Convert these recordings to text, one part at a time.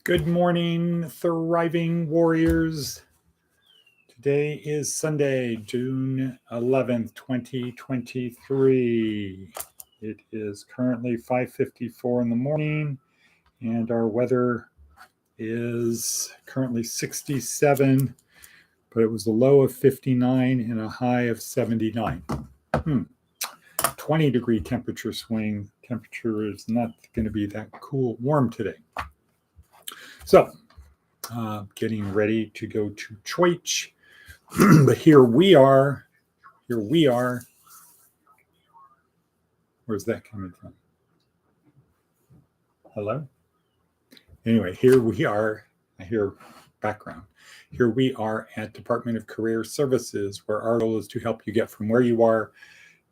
Good morning, thriving warriors. Today is Sunday, June 11th, 2023. It is currently 5:54 in the morning, and our weather is currently 67, but it was a low of 59 and a high of 79. 20-degree temperature swing. Temperature is not going to be that warm today. So, getting ready to go to church. But here we are. Where's that coming from? Hello? Anyway, here we are. I hear background. Here we are at Department of Career Services, where our goal is to help you get from where you are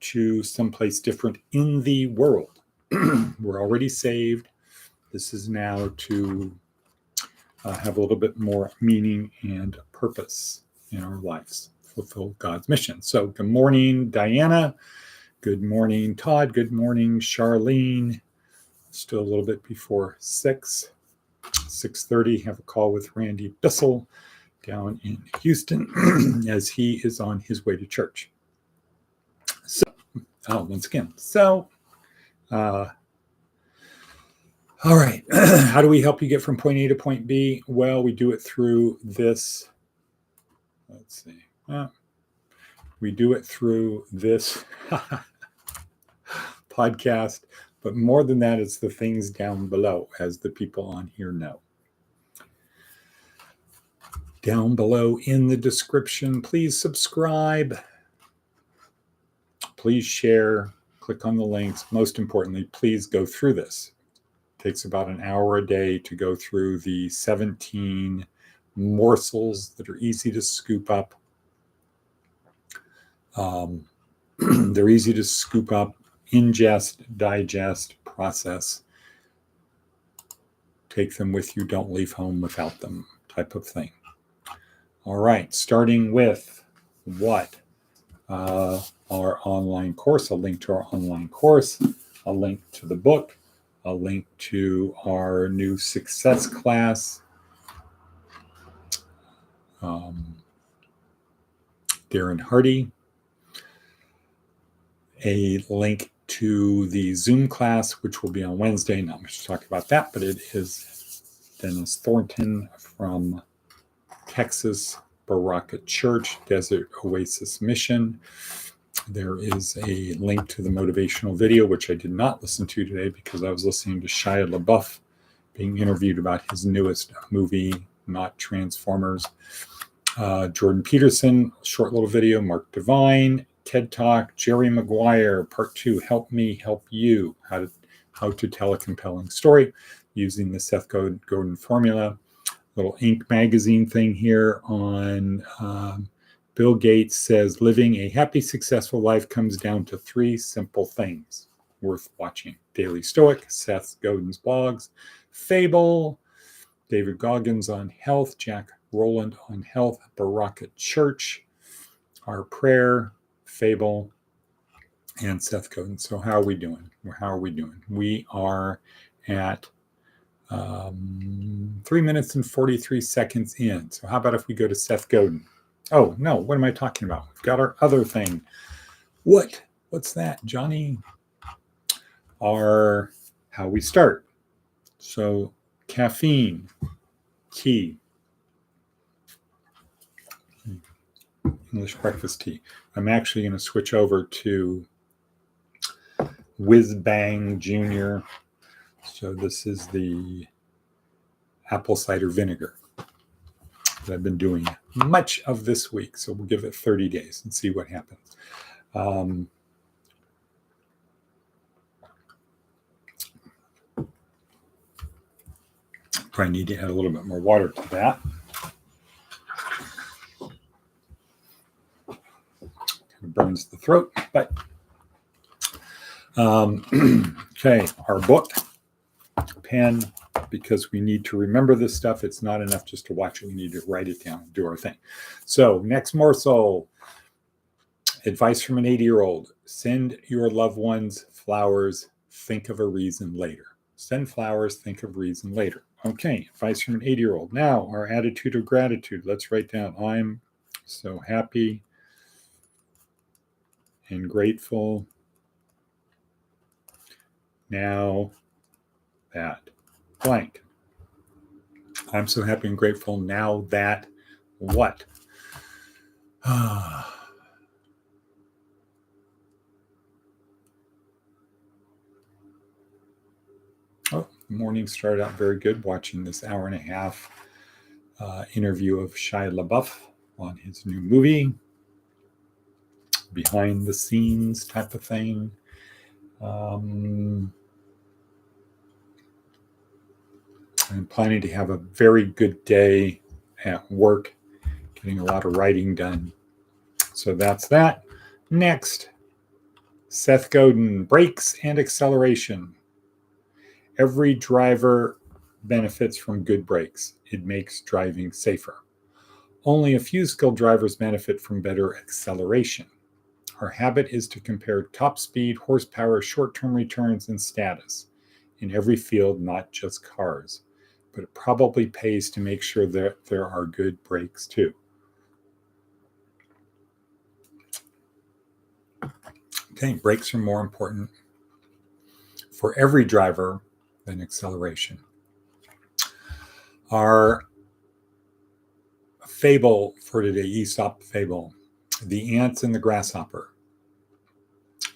to someplace different in the world. We're already saved. This is now to have a little bit more meaning and purpose in our lives, fulfill God's mission. So good morning, Diana. Good morning, Todd. Good morning, Charlene. Still a little bit before 6:30. Have a call with Randy Bissell down in Houston as he is on his way to church. So, once again, all right. How do we help you get from point A to point B? Well, we do it through this. Let's see. We do it through this podcast, but more than that, it's the things down below, as the people on here know. Down below in the description, please subscribe. Please share. Click on the links. Most importantly, please go through this. Takes about an hour a day to go through the 17 morsels that are easy to scoop up. They're easy to scoop up, ingest, digest, process. Take them with you. Don't leave home without them, type of thing. All right, starting with what? Our online course, a link to our online course, a link to the book, a link to our new success class, Darren Hardy, a link to the Zoom class, which will be on Wednesday. Not much to talk about that, but it is Dennis Thornton from Texas, Baraka Church, Desert Oasis Mission. There is a link to the motivational video, which I did not listen to today because I was listening to Shia LaBeouf being interviewed about his newest movie, not Transformers. Jordan Peterson, short little video. Mark Devine, TED Talk. Jerry Maguire, Part 2, Help Me, Help You, how to tell a compelling story using the Seth Godin formula. Little Inc. magazine thing here on Bill Gates says, living a happy, successful life comes down to 3 simple things worth watching. Daily Stoic, Seth Godin's blogs, Fable, David Goggins on health, Jack Rowland on health, Baraka Church, Our Prayer, Fable, and Seth Godin. So how are we doing? We are at 3 minutes and 43 seconds in. So how about if we go to Seth Godin? Oh, no, what am I talking about? We've got our other thing. What's that, Johnny? Our how we start. So caffeine, tea, English breakfast tea. I'm actually going to switch over to Whiz Bang Junior. So this is the apple cider vinegar that I've been doing much of this week. So we'll give it 30 days and see what happens. Probably need to add a little bit more water to that. Kind of burns the throat, but okay, our book, pen, because we need to remember this stuff. It's not enough just to watch it. We need to write it down and do our thing. So next morsel, advice from an 80-year-old. Send your loved ones flowers. Think of a reason later. Send flowers, think of reason later. Okay, advice from an 80-year-old. Now, our attitude of gratitude. Let's write down, I'm so happy and grateful now that blank. I'm so happy and grateful now that what? Oh, the morning started out very good, watching this hour and a half interview of Shia LaBeouf on his new movie, behind the scenes type of thing. I'm planning to have a very good day at work, getting a lot of writing done. So that's that. Next, Seth Godin, brakes and acceleration. Every driver benefits from good brakes. It makes driving safer. Only a few skilled drivers benefit from better acceleration. Our habit is to compare top speed, horsepower, short-term returns, and status in every field, not just cars. But it probably pays to make sure that there are good brakes too. Okay, brakes are more important for every driver than acceleration. Our fable for today, Aesop fable, the ants and the grasshopper.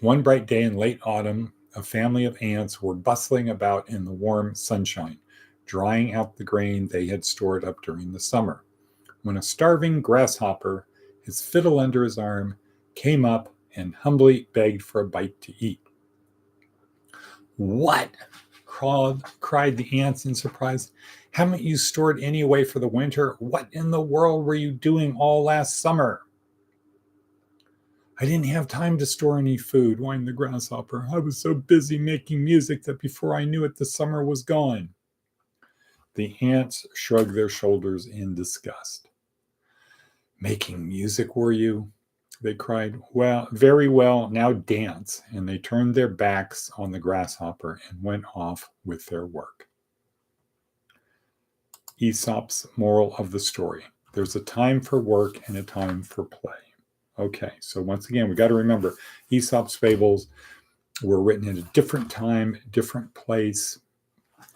One bright day in late autumn, a family of ants were bustling about in the warm sunshine, drying out the grain they had stored up during the summer, when a starving grasshopper, his fiddle under his arm, came up and humbly begged for a bite to eat. What? Cried the ants in surprise. Haven't you stored any away for the winter? What in the world were you doing all last summer? I didn't have time to store any food, whined the grasshopper. I was so busy making music that before I knew it, the summer was gone. The ants shrugged their shoulders in disgust. Making music, were you? They cried. Well, very well, now dance. And they turned their backs on the grasshopper and went off with their work. Aesop's moral of the story. There's a time for work and a time for play. Okay, so once again, we got to remember Aesop's fables were written at a different time, different place,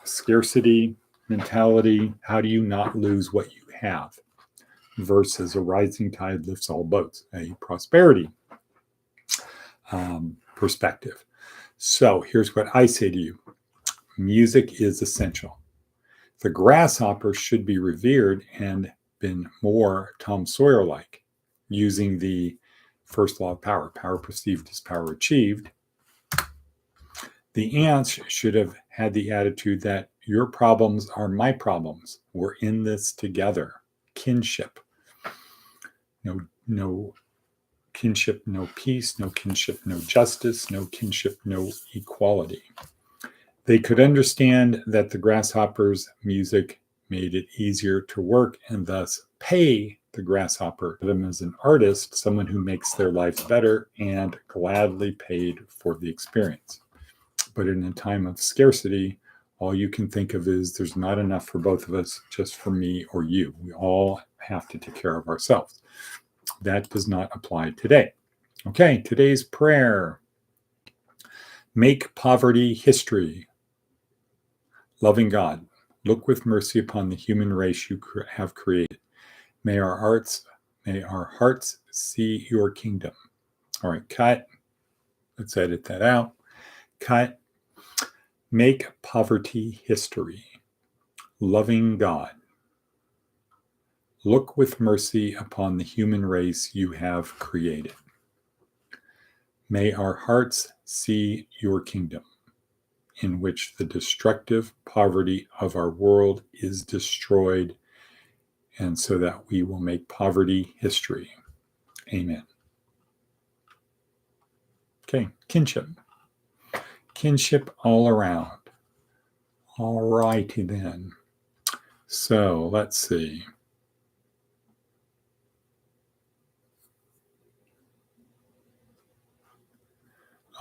scarcity mentality. How do you not lose what you have? Versus a rising tide lifts all boats, a prosperity perspective. So here's what I say to you. Music is essential. The grasshopper should be revered and been more Tom Sawyer-like, using the first law of power. Power perceived is power achieved. The ants should have had the attitude that your problems are my problems. We're in this together. Kinship. No kinship, no peace. No kinship, no justice. No kinship, no equality. They could understand that the grasshopper's music made it easier to work and thus pay the grasshopper them as an artist, someone who makes their lives better, and gladly paid for the experience. But in a time of scarcity, all you can think of is there's not enough for both of us, just for me or you. We all have to take care of ourselves. That does not apply today. Okay, today's prayer. Make poverty history. Loving God, look with mercy upon the human race you have created. May our hearts see your kingdom. All right, cut. Let's edit that out. Cut. Make poverty history. Loving God, look with mercy upon the human race you have created. May our hearts see your kingdom, in which the destructive poverty of our world is destroyed, and so that we will make poverty history. Amen. Okay, kinship. Kinship all around. All righty then. So let's see.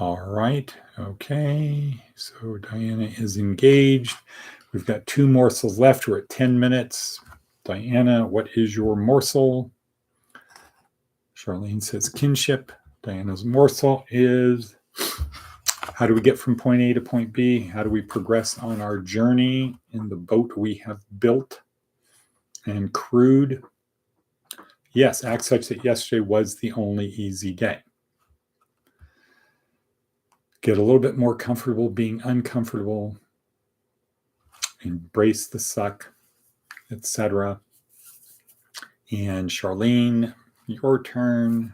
All right. Okay. So Diana is engaged. We've got 2 morsels left. We're at 10 minutes. Diana, what is your morsel? Charlene says kinship. Diana's morsel is how do we get from point A to point B? How do we progress on our journey in the boat we have built and crewed? Yes, act such that yesterday was the only easy day. Get a little bit more comfortable being uncomfortable. Embrace the suck, etc. And Charlene, your turn.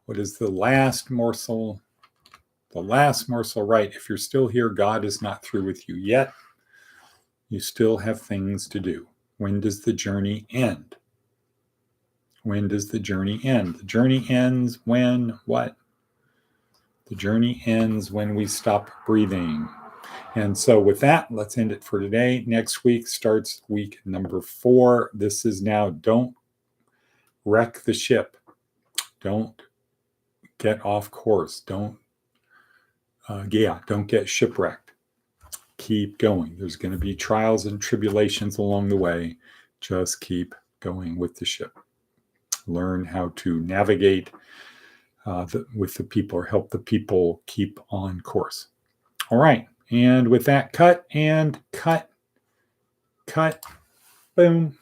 What is the last morsel? The last morsel, right? If you're still here, God is not through with you yet. You still have things to do. When does the journey end? When does the journey end? The journey ends when what? The journey ends when we stop breathing. And so with that, let's end it for today. Next week starts week number 4. This is now don't wreck the ship. Don't get off course. Don't get shipwrecked. Keep going. There's going to be trials and tribulations along the way. Just keep going with the ship. Learn how to navigate with the people or help the people keep on course. All right. And with that, cut and cut, boom.